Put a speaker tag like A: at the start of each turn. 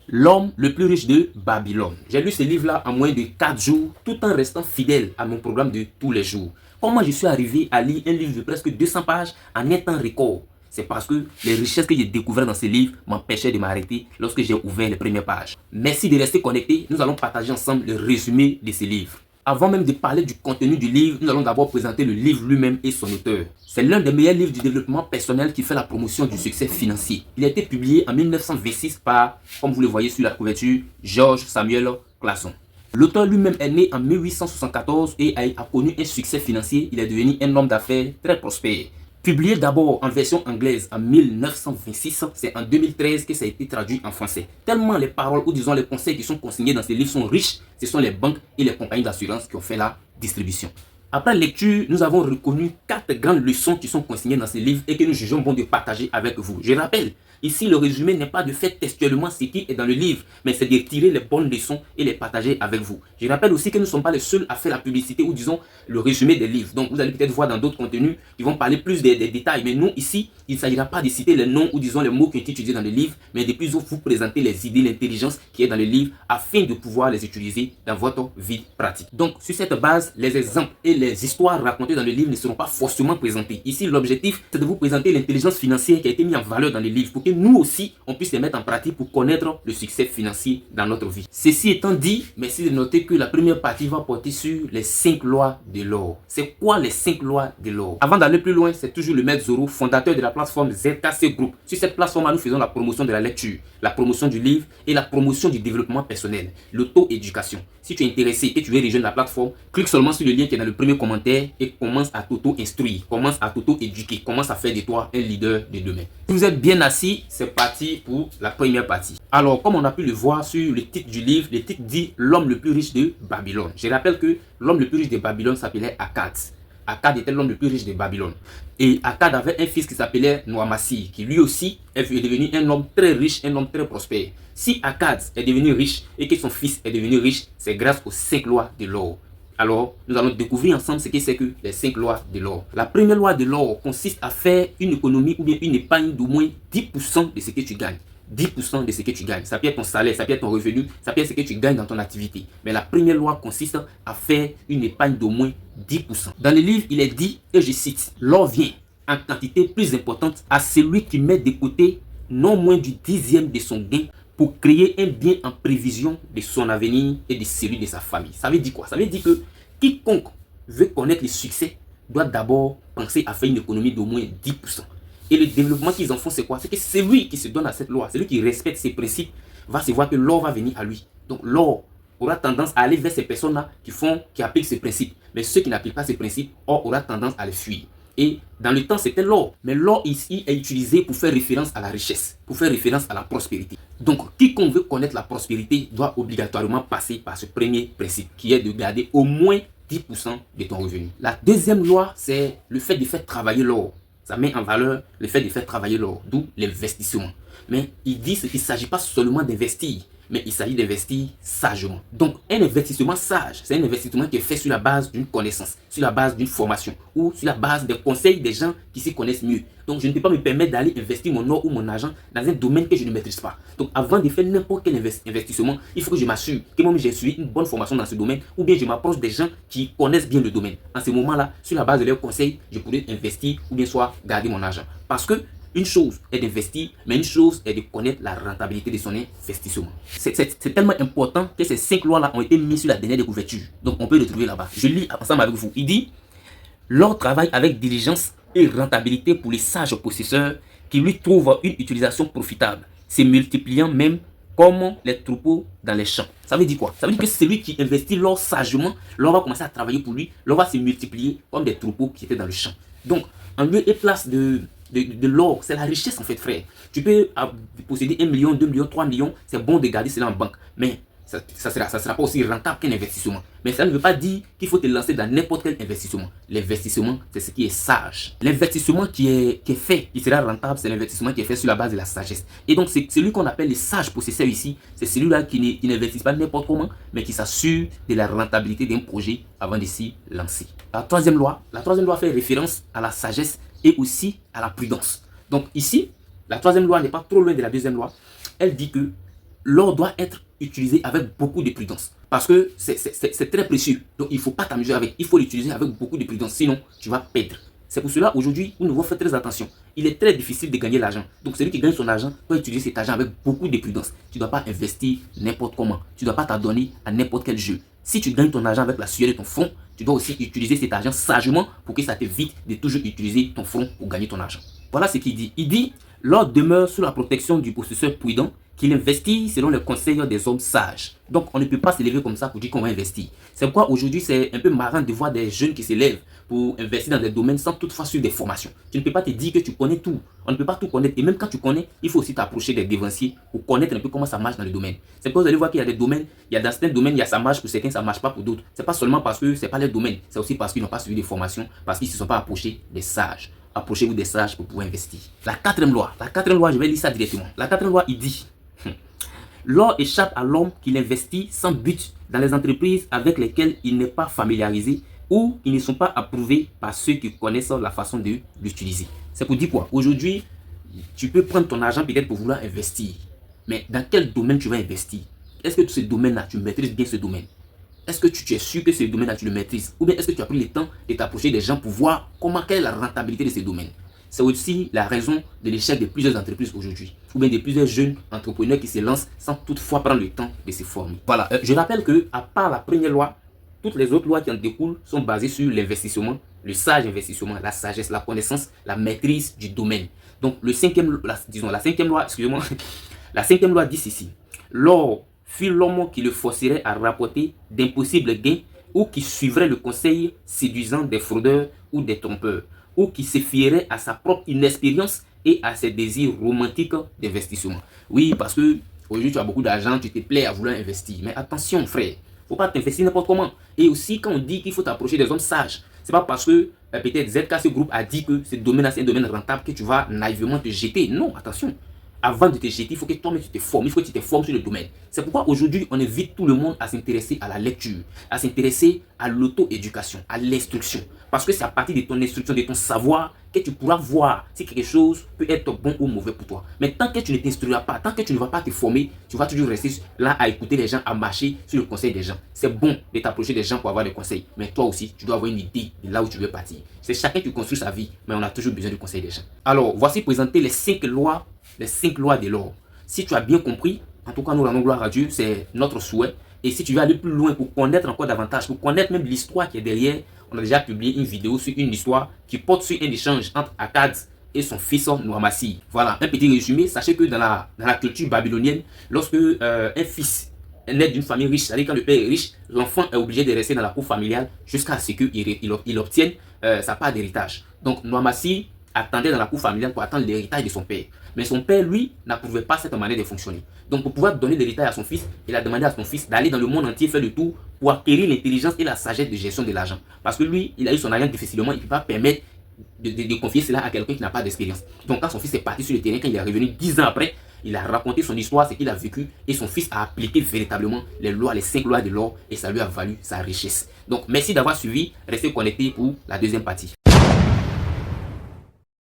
A: L'homme le plus riche de Babylone. J'ai lu ce livre-là en moins de 4 jours, tout en restant fidèle à mon programme de tous les jours. Comment je suis arrivé à lire un livre de presque 200 pages en un temps record? C'est parce que les richesses que j'ai découvertes dans ce livre m'empêchaient de m'arrêter lorsque j'ai ouvert les premières pages. Merci de rester connecté, nous allons partager ensemble le résumé de ce livre. Avant même de parler du contenu du livre, nous allons d'abord présenter le livre lui-même et son auteur. C'est l'un des meilleurs livres du développement personnel qui fait la promotion du succès financier. Il a été publié en 1926 par, comme vous le voyez sur la couverture, George Samuel Classon. L'auteur lui-même est né en 1874 et a connu un succès financier. Il est devenu un homme d'affaires très prospère. Publié d'abord en version anglaise en 1926, c'est en 2013 que ça a été traduit en français. Tellement les paroles ou disons les conseils qui sont consignés dans ces livres sont riches, ce sont les banques et les compagnies d'assurance qui ont fait la distribution. Après lecture, nous avons reconnu 4 grandes leçons qui sont consignées dans ces livres et que nous jugeons bon de partager avec vous. Je rappelle, ici le résumé n'est pas de faire textuellement ce qui est dans le livre, mais c'est de tirer les bonnes leçons et les partager avec vous. Je rappelle aussi que nous ne sommes pas les seuls à faire la publicité ou disons le résumé des livres. Donc vous allez peut-être voir dans d'autres contenus qui vont parler plus des détails. Mais nous ici, il ne s'agira pas de citer les noms ou disons les mots qui ont été utilisés dans le livre, mais de plus vous présenter les idées, l'intelligence qui est dans le livre afin de pouvoir les utiliser dans votre vie pratique. Donc sur cette base, les exemples et les histoires racontées dans le livre ne seront pas forcément présentées. Ici, l'objectif, c'est de vous présenter l'intelligence financière qui a été mise en valeur dans le livre pour que nous aussi, on puisse les mettre en pratique pour connaître le succès financier dans notre vie. Ceci étant dit, merci de noter que la première partie va porter sur les 5 lois de l'or. C'est quoi les 5 lois de l'or? Avant d'aller plus loin, c'est toujours le maître Zoro, fondateur de la plateforme ZKC Group. Sur cette plateforme, nous faisons la promotion de la lecture, la promotion du livre et la promotion du développement personnel, l'auto-éducation. Si tu es intéressé et tu veux rejoindre la plateforme, clique seulement sur le lien qui est dans le premier commentaire et commence à t'auto-instruire, commence à t'auto-éduquer, commence à faire de toi un leader de demain. Si vous êtes bien assis, c'est parti pour la première partie. Alors, comme on a pu le voir sur le titre du livre, le titre dit « L'homme le plus riche de Babylone ». Je rappelle que l'homme le plus riche de Babylone s'appelait Akkad. Akkad était l'homme le plus riche de Babylone. Et Akkad avait un fils qui s'appelait Noamassi, qui lui aussi est devenu un homme très riche, un homme très prospère. Si Akkad est devenu riche et que son fils est devenu riche, c'est grâce aux 5 lois de l'or. Alors, nous allons découvrir ensemble ce que c'est que les 5 lois de l'or. La première loi de l'or consiste à faire une économie ou bien une épargne d'au moins 10% de ce que tu gagnes. 10% de ce que tu gagnes. Ça peut être ton salaire, ça peut être ton revenu, ça peut être ce que tu gagnes dans ton activité. Mais la première loi consiste à faire une épargne d'au moins 10%. Dans le livre, il est dit, et je cite, « L'or vient en quantité plus importante à celui qui met de côté non moins du 10e de son gain pour créer un bien en prévision de son avenir et de celui de sa famille. » Ça veut dire quoi? Ça veut dire que quiconque veut connaître le succès doit d'abord penser à faire une économie d'au moins 10%. Et le développement qu'ils en font, c'est quoi? C'est que celui qui se donne à cette loi, celui qui respecte ses principes, va se voir que l'or va venir à lui. Donc l'or aura tendance à aller vers ces personnes-là qui appliquent ces principes. Mais ceux qui n'appliquent pas ces principes, or aura tendance à les fuir. Et dans le temps, c'était l'or. Mais l'or ici est utilisé pour faire référence à la richesse, pour faire référence à la prospérité. Donc, quiconque veut connaître la prospérité doit obligatoirement passer par ce premier principe, qui est de garder au moins 10% de ton revenu. La deuxième loi, c'est le fait de faire travailler l'or. Ça met en valeur le fait de faire travailler l'or, d'où l'investissement. Mais il dit qu'il ne s'agit pas seulement d'investir, mais il s'agit d'investir sagement. Donc, un investissement sage, c'est un investissement qui est fait sur la base d'une connaissance, sur la base d'une formation ou sur la base des conseils des gens qui s'y connaissent mieux. Donc, je ne peux pas me permettre d'aller investir mon or ou mon argent dans un domaine que je ne maîtrise pas. Donc, avant de faire n'importe quel investissement, il faut que je m'assure que moi j'ai suivi une bonne formation dans ce domaine ou bien je m'approche des gens qui connaissent bien le domaine. En ce moment-là, sur la base de leurs conseils, je pourrais investir ou bien soit garder mon argent. Parce que une chose est d'investir, mais une chose est de connaître la rentabilité de son investissement. C'est tellement important que ces 5 lois-là ont été mises sur la dernière couverture. Donc, on peut le trouver là-bas. Je lis ensemble avec vous. Il dit, l'or travaille avec diligence et rentabilité pour les sages possesseurs qui lui trouvent une utilisation profitable, se multipliant même comme les troupeaux dans les champs. Ça veut dire quoi? Ça veut dire que celui qui investit l'or sagement, l'or va commencer à travailler pour lui, l'or va se multiplier comme des troupeaux qui étaient dans le champ. Donc, en lieu et place de l'or, c'est la richesse en fait, frère. Tu peux posséder 1 million, 2 millions, 3 millions, c'est bon de garder cela en banque. Mais ça sera pas aussi rentable qu'un investissement. Mais ça ne veut pas dire qu'il faut te lancer dans n'importe quel investissement. L'investissement, c'est ce qui est sage. L'investissement qui est fait, qui sera rentable, c'est l'investissement qui est fait sur la base de la sagesse. Et donc, c'est celui qu'on appelle les sages possesseurs ici. C'est celui-là qui n'investit pas n'importe comment, mais qui s'assure de la rentabilité d'un projet avant de s'y lancer. La troisième loi fait référence à la sagesse et aussi à la prudence. Donc ici, la troisième loi n'est pas trop loin de la deuxième loi. Elle dit que l'or doit être utilisé avec beaucoup de prudence. Parce que c'est très précieux. Donc il ne faut pas t'amuser avec. Il faut l'utiliser avec beaucoup de prudence. Sinon, tu vas perdre. C'est pour cela, aujourd'hui, nous devons faire très attention. Il est très difficile de gagner l'argent. Donc celui qui gagne son argent doit utiliser cet argent avec beaucoup de prudence. Tu ne dois pas investir n'importe comment. Tu ne dois pas t'adonner à n'importe quel jeu. Si tu gagnes ton argent avec la sueur de ton front, tu dois aussi utiliser cet argent sagement pour que ça t'évite de toujours utiliser ton front pour gagner ton argent. Voilà ce qu'il dit. Il dit, l'or demeure sous la protection du possesseur prudent, qu'il investit selon le conseil des hommes sages. Donc, on ne peut pas se lever comme ça pour dire qu'on va investir. C'est pourquoi aujourd'hui, c'est un peu marrant de voir des jeunes qui se lèvent pour investir dans des domaines sans toutefois suivre des formations. Tu ne peux pas te dire que tu connais tout. On ne peut pas tout connaître. Et même quand tu connais, il faut aussi t'approcher des dévanciers pour connaître un peu comment ça marche dans le domaine. C'est pourquoi vous allez voir qu'il y a des domaines, dans certains domaines, il y a ça marche pour certains, ça ne marche pas pour d'autres. Ce n'est pas seulement parce que ce n'est pas leur domaine, c'est aussi parce qu'ils n'ont pas suivi des formations, parce qu'ils ne se sont pas approchés des sages. Approchez-vous des sages pour pouvoir investir. La quatrième loi, je vais lire ça directement. La quatrième loi, il dit... L'or échappe à l'homme qui l'investit sans but dans les entreprises avec lesquelles il n'est pas familiarisé ou qui ne sont pas approuvées par ceux qui connaissent la façon de l'utiliser. C'est pour dire quoi? Aujourd'hui, tu peux prendre ton argent peut-être pour vouloir investir. Mais dans quel domaine tu vas investir? Est-ce que ce domaine-là, tu maîtrises bien ce domaine? Est-ce que tu es sûr que ce domaine-là, tu le maîtrises? Ou bien est-ce que tu as pris le temps de t'approcher des gens pour voir quelle est la rentabilité de ce domaine? C'est aussi la raison de l'échec de plusieurs entreprises aujourd'hui, ou bien de plusieurs jeunes entrepreneurs qui se lancent sans toutefois prendre le temps de se former. Voilà, je rappelle que à part la première loi, toutes les autres lois qui en découlent sont basées sur l'investissement, le sage investissement, la sagesse, la connaissance, la maîtrise du domaine. Donc la cinquième loi, excusez-moi, la cinquième loi dit ceci: l'or fut l'homme qui le forcerait à rapporter d'impossibles gains ou qui suivrait le conseil séduisant des fraudeurs ou des trompeurs, ou qui se fierait à sa propre inexpérience et à ses désirs romantiques d'investissement. Oui, parce que aujourd'hui tu as beaucoup d'argent, tu te plais à vouloir investir. Mais attention frère, il ne faut pas t'investir n'importe comment. Et aussi quand on dit qu'il faut t'approcher des hommes sages, c'est pas parce que peut-être ZKC Group a dit que ce domaine-là c'est un domaine rentable que tu vas naïvement te jeter. Non, attention. Avant de te jeter, il faut que toi-même tu te formes, il faut que tu te formes sur le domaine. C'est pourquoi aujourd'hui, on invite tout le monde à s'intéresser à la lecture, à s'intéresser à l'auto-éducation, à l'instruction. Parce que c'est à partir de ton instruction, de ton savoir, que tu pourras voir si quelque chose peut être bon ou mauvais pour toi. Mais tant que tu ne t'instruiras pas, tant que tu ne vas pas te former, tu vas toujours rester là à écouter les gens, à marcher sur le conseil des gens. C'est bon de t'approcher des gens pour avoir des conseils, mais toi aussi, tu dois avoir une idée de là où tu veux partir. C'est chacun qui construit sa vie, mais on a toujours besoin du conseil des gens. Alors, voici présenter les 5 lois de l'or. Si tu as bien compris, en tout cas nous rendons gloire à Dieu, c'est notre souhait. Et si tu veux aller plus loin pour connaître encore davantage, pour connaître même l'histoire qui est derrière, on a déjà publié une vidéo sur une histoire qui porte sur un échange entre Akkad et son fils Noamassi. Voilà, un petit résumé. Sachez que dans la culture babylonienne, lorsque un fils naît d'une famille riche, c'est-à-dire quand le père est riche, l'enfant est obligé de rester dans la cour familiale jusqu'à ce qu'il obtienne sa part d'héritage. Donc Noamassi attendait dans la cour familiale pour attendre l'héritage de son père. Mais son père, lui, n'approuvait pas cette manière de fonctionner. Donc, pour pouvoir donner l'héritage à son fils, il a demandé à son fils d'aller dans le monde entier faire le tour pour acquérir l'intelligence et la sagesse de gestion de l'argent. Parce que lui, il a eu son argent difficilement, il ne peut pas permettre de confier cela à quelqu'un qui n'a pas d'expérience. Donc, quand son fils est parti sur le terrain, quand il est revenu 10 ans après, il a raconté son histoire, ce qu'il a vécu, et son fils a appliqué véritablement les 5 lois de l'or, et ça lui a valu sa richesse. Donc, merci d'avoir suivi. Restez connectés pour la deuxième partie.